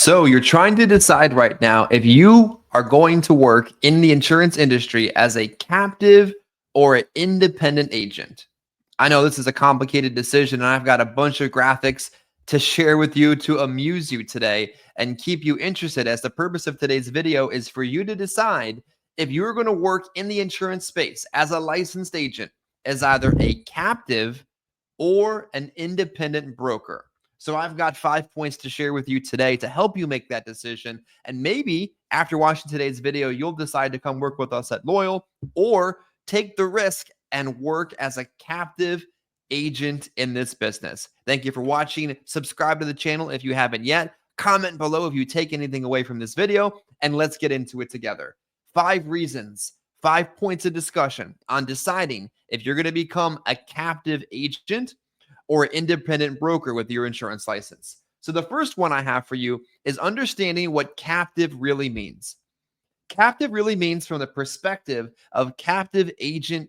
So you're trying to decide right now if you are going to work in the insurance industry as a captive or an independent agent. I know this is a complicated decision, and I've got a bunch of graphics to share with you to amuse you today and keep you interested, as the purpose of today's video is for you to decide if you're going to work in the insurance space as a licensed agent, as either a captive or an independent broker. So I've got 5 points to share with you today to help you make that decision. And maybe after watching today's video, you'll decide to come work with us at Loyal or take the risk and work as a captive agent in this business. Thank you for watching. Subscribe to the channel if you haven't yet. Comment below if you take anything away from this video, and let's get into it together. 5 reasons, 5 points of discussion on deciding if you're going to become a captive agent or independent broker with your insurance license. So the first one I have for you is understanding what captive really means. Captive really means from the perspective of captive agent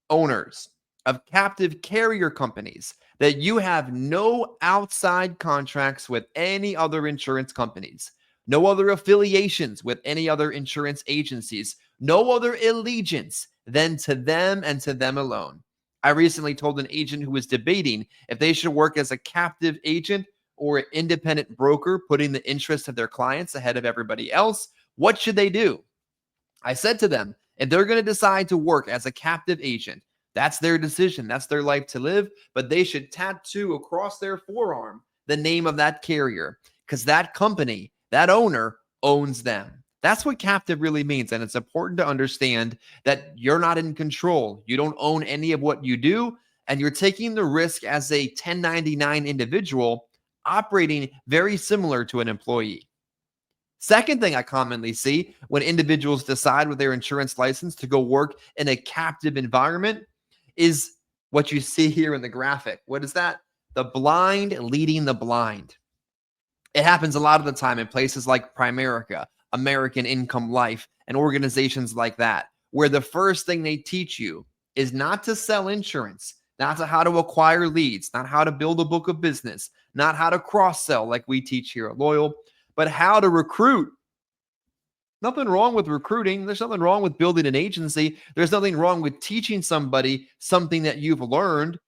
owners, of captive carrier companies, that you have no outside contracts with any other insurance companies, no other affiliations with any other insurance agencies, no other allegiance than to them and to them alone. I recently told an agent who was debating if they should work as a captive agent or an independent broker, putting the interests of their clients ahead of everybody else. What should they do? I said to them, if they're going to decide to work as a captive agent, that's their decision. That's their life to live. But they should tattoo across their forearm the name of that carrier, because that company, that owner, owns them. That's what captive really means. And it's important to understand that you're not in control. You don't own any of what you do. And you're taking the risk as a 1099 individual operating very similar to an employee. Second thing I commonly see when individuals decide with their insurance license to go work in a captive environment is what you see here in the graphic. What is that? The blind leading the blind. It happens a lot of the time in places like Primerica, American Income Life, and organizations like that, where the first thing they teach you is not to sell insurance, not to how to acquire leads, not how to build a book of business, not how to cross-sell like we teach here at Loyal, but how to recruit. Nothing wrong with recruiting. There's nothing wrong with building an agency. There's nothing wrong with teaching somebody something that you've learned,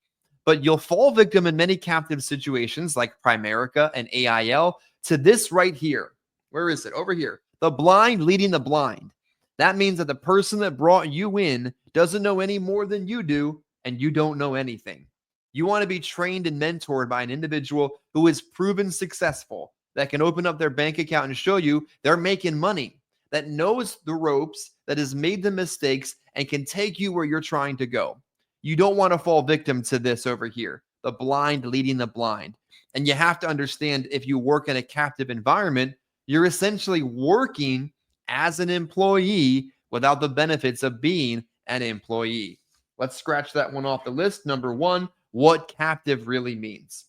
but you'll fall victim in many captive situations like Primerica and AIL to this right here. Where is it? Over here. The blind leading the blind. That means that the person that brought you in doesn't know any more than you do, and you don't know anything. You want to be trained and mentored by an individual who is proven successful, that can open up their bank account and show you they're making money, that knows the ropes, that has made the mistakes, and can take you where you're trying to go. You don't want to fall victim to this over here, the blind leading the blind. And you have to understand, if you work in a captive environment, you're essentially working as an employee without the benefits of being an employee. Let's scratch that one off the list. Number one, what captive really means.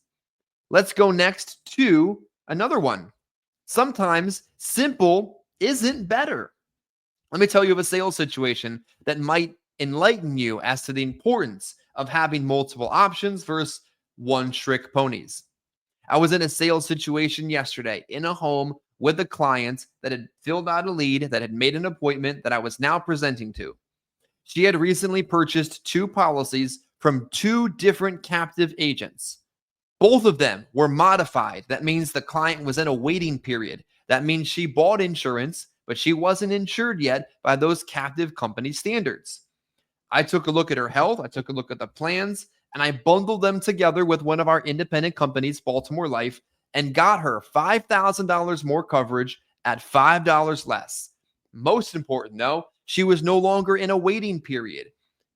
Let's go next to another one. Sometimes simple isn't better. Let me tell you of a sales situation that might enlighten you as to the importance of having multiple options versus one-trick ponies. I was in a sales situation yesterday in a home with a client that had filled out a lead, that had made an appointment that I was now presenting to. She had recently purchased 2 policies from 2 different captive agents. Both of them were modified. That means the client was in a waiting period. That means she bought insurance, but she wasn't insured yet by those captive company standards. I took a look at her health. I took a look at the plans, and I bundled them together with one of our independent companies, Baltimore Life, and got her $5,000 more coverage at $5 less. Most important, though, she was no longer in a waiting period.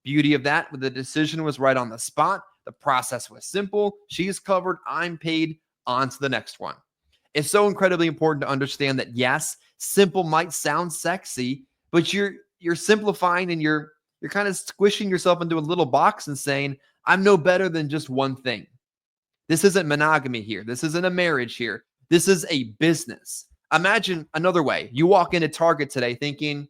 Beauty of that, the decision was right on the spot. The process was simple. She's covered. I'm paid. On to the next one. It's so incredibly important to understand that, yes, simple might sound sexy, but you're simplifying, and you're kind of squishing yourself into a little box and saying, I'm no better than just one thing. This isn't monogamy here. This isn't a marriage here. This is a business. Imagine another way. You walk into Target today thinking,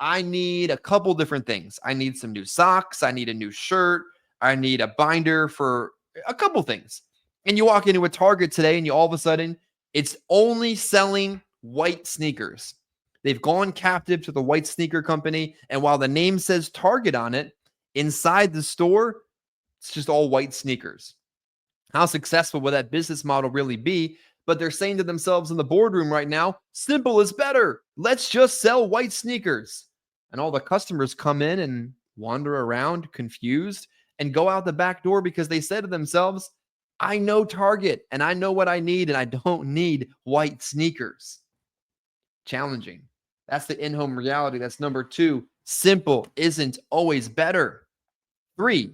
I need a couple different things. I need some new socks. I need a new shirt. I need a binder for a couple things. And you walk into a Target today and you all of a sudden, It's only selling white sneakers. They've gone captive to the white sneaker company. And while the name says Target on it, inside the store, it's just all white sneakers. How successful will that business model really be? But they're saying to themselves in the boardroom right now, simple is better. Let's just sell white sneakers. And all the customers come in and wander around confused and go out the back door because they said to themselves, I know Target and I know what I need and I don't need white sneakers. Challenging. That's the in-home reality. That's number 2. Simple isn't always better. 3,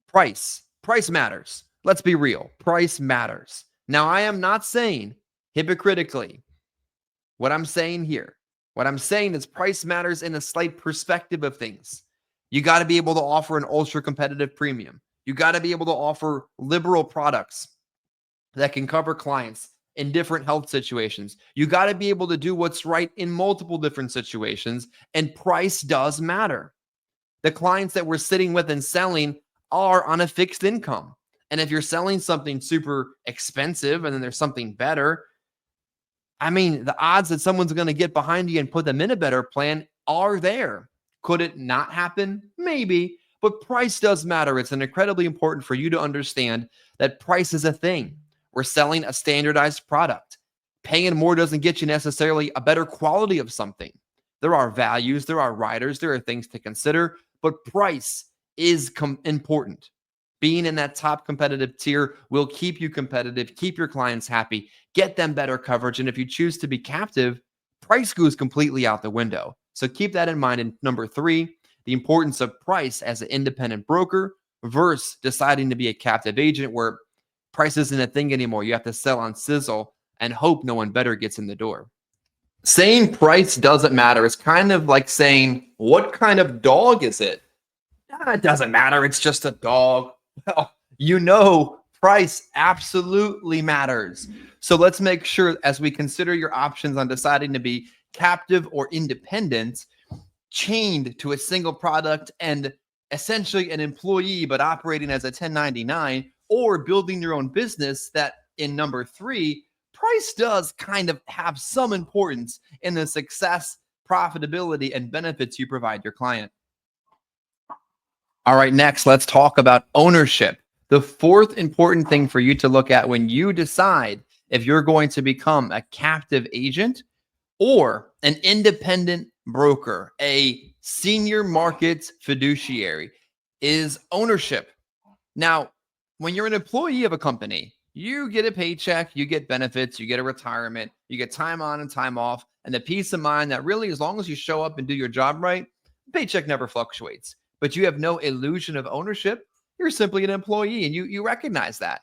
price. Price matters. Let's be real. Price matters. Now, I am not saying hypocritically what I'm saying here. What I'm saying is price matters in a slight perspective of things. You got to be able to offer an ultra competitive premium. You got to be able to offer liberal products that can cover clients in different health situations. You got to be able to do what's right in multiple different situations, and price does matter. The clients that we're sitting with and selling are on a fixed income. And if you're selling something super expensive and then there's something better, I mean, the odds that someone's going to get behind you and put them in a better plan are there. Could it not happen? Maybe, but price does matter. It's incredibly important for you to understand that price is a thing. We're selling a standardized product. Paying more doesn't get you necessarily a better quality of something. There are values, there are riders, there are things to consider, but price is important. Being in that top competitive tier will keep you competitive, keep your clients happy, get them better coverage. And if you choose to be captive, price goes completely out the window. So keep that in mind. And number 3, the importance of price as an independent broker versus deciding to be a captive agent where price isn't a thing anymore. You have to sell on sizzle and hope no one better gets in the door. Saying price doesn't matter is kind of like saying, what kind of dog is it? It doesn't matter. It's just a dog. Well, price absolutely matters. So let's make sure as we consider your options on deciding to be captive or independent, chained to a single product and essentially an employee, but operating as a 1099, or building your own business, that in number 3, price does kind of have some importance in the success, profitability, and benefits you provide your client. All right, next, let's talk about ownership. The 4th important thing for you to look at when you decide if you're going to become a captive agent or an independent broker, a senior market fiduciary, is ownership. Now, when you're an employee of a company, you get a paycheck, you get benefits, you get a retirement, you get time on and time off, and the peace of mind that really, as long as you show up and do your job right, the paycheck never fluctuates. But you have no illusion of ownership. You're simply an employee, and you recognize that.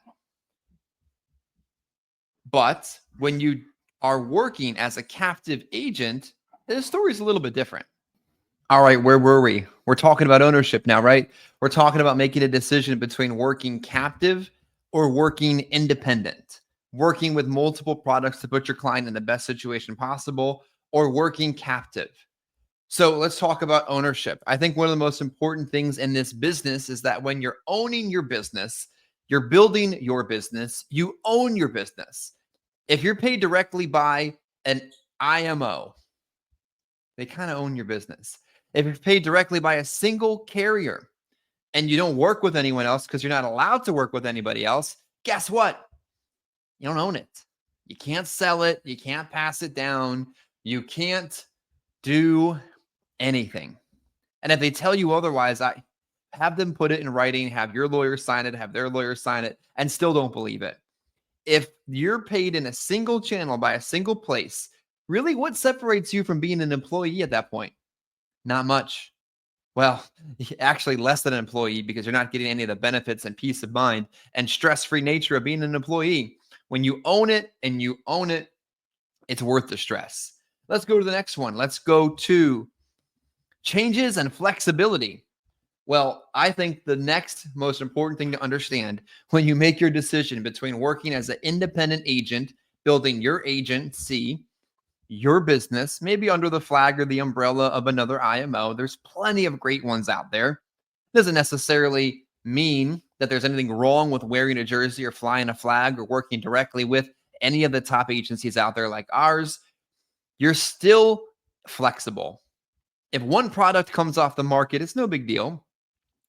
But when you are working as a captive agent, the story is a little bit different. All right, where were we? We're talking about ownership now, right? We're talking about making a decision between working captive or working independent, working with multiple products to put your client in the best situation possible, or working captive. So let's talk about ownership. I think one of the most important things in this business is that when you're owning your business, you're building your business, you own your business. If you're paid directly by an IMO, they kind of own your business. If you're paid directly by a single carrier and you don't work with anyone else because you're not allowed to work with anybody else, guess what? You don't own it. You can't sell it. You can't pass it down. You can't do anything. And if they tell you otherwise, I have them put it in writing, have your lawyer sign it, have their lawyer sign it, and still don't believe it. If you're paid in a single channel by a single place, really what separates you from being an employee at that point? Not much. Well, actually less than an employee because you're not getting any of the benefits and peace of mind and stress-free nature of being an employee. When you own it and you own it, it's worth the stress. Let's go to the next one. Let's go to changes and flexibility. Well, I think the next most important thing to understand when you make your decision between working as an independent agent, building your agency, your business, maybe under the flag or the umbrella of another IMO, there's plenty of great ones out there. Doesn't necessarily mean that there's anything wrong with wearing a jersey or flying a flag or working directly with any of the top agencies out there like ours, you're still flexible. If one product comes off the market, it's no big deal.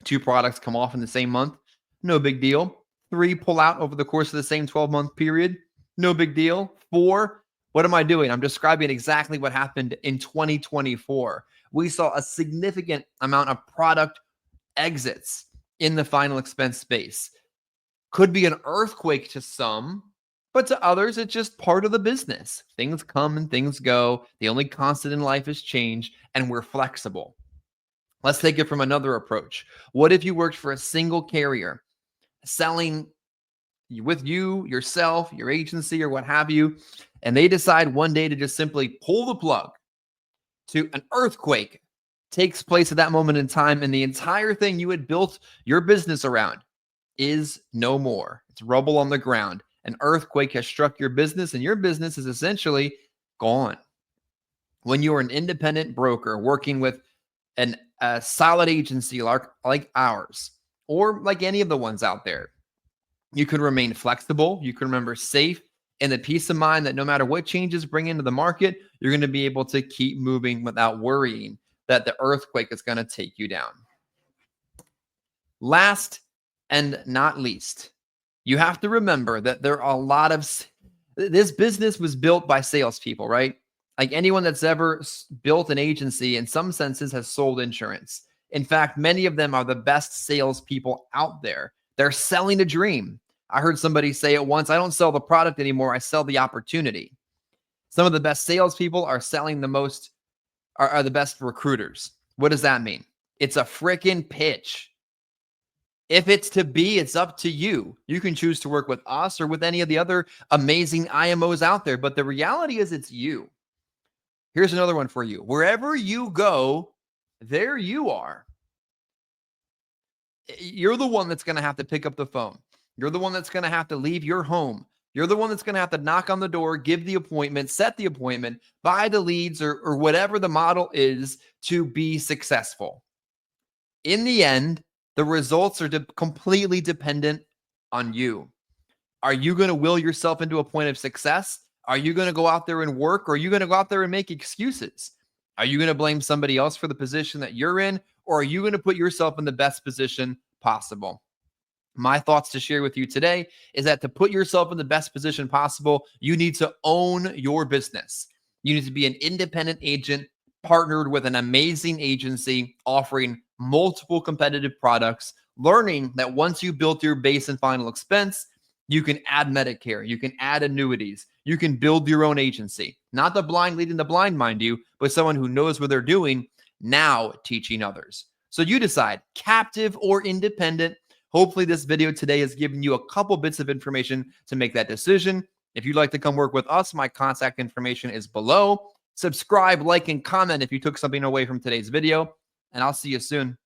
Two products come off in the same month, no big deal. Three pull out over the course of the same 12-month period, no big deal. Four, what am I doing? I'm describing exactly what happened in 2024. We saw a significant amount of product exits in the final expense space. Could be an earthquake to some, but to others, it's just part of the business. Things come and things go. The only constant in life is change, and we're flexible. Let's take it from another approach. What if you worked for a single carrier selling with you, yourself, your agency, or what have you, and they decide one day to just simply pull the plug to an earthquake takes place at that moment in time, and the entire thing you had built your business around is no more. It's rubble on the ground. An earthquake has struck your business, and your business is essentially gone. When you're an independent broker working with a solid agency like ours, or like any of the ones out there, you can remain flexible. You can remember safe and the peace of mind that no matter what changes bring into the market, you're going to be able to keep moving without worrying that the earthquake is going to take you down. Last and not least, you have to remember that there are a lot of this business was built by salespeople, right? Like anyone that's ever built an agency in some senses has sold insurance. In fact, many of them are the best salespeople out there. They're selling a dream. I heard somebody say it once, I don't sell the product anymore, I sell the opportunity. Some of the best salespeople are selling the most, are the best recruiters. What does that mean? It's a freaking pitch. If it's to be, it's up to you. You can choose to work with us or with any of the other amazing IMOs out there, but the reality is it's you. Here's another one for you. Wherever you go, there you are. You're the one that's going to have to pick up the phone. You're the one that's going to have to leave your home. You're the one that's going to have to knock on the door, give the appointment, set the appointment, buy the leads, or whatever the model is to be successful. In the end, the results are completely dependent on you. Are you going to will yourself into a point of success? Are you going to go out there and work, or are you going to go out there and make excuses? Are you going to blame somebody else for the position that you're in, or are you going to put yourself in the best position possible? My thoughts to share with you today is that to put yourself in the best position possible, you need to own your business. You need to be an independent agent partnered with an amazing agency offering multiple competitive products, learning that once you built your base and final expense, you can add Medicare, you can add annuities, you can build your own agency. Not the blind leading the blind, mind you, but someone who knows what they're doing, now teaching others. So you decide, captive or independent. Hopefully this video today has given you a couple bits of information to make that decision. If you'd like to come work with us, my contact information is below. Subscribe, like, and comment if you took something away from today's video, and I'll see you soon.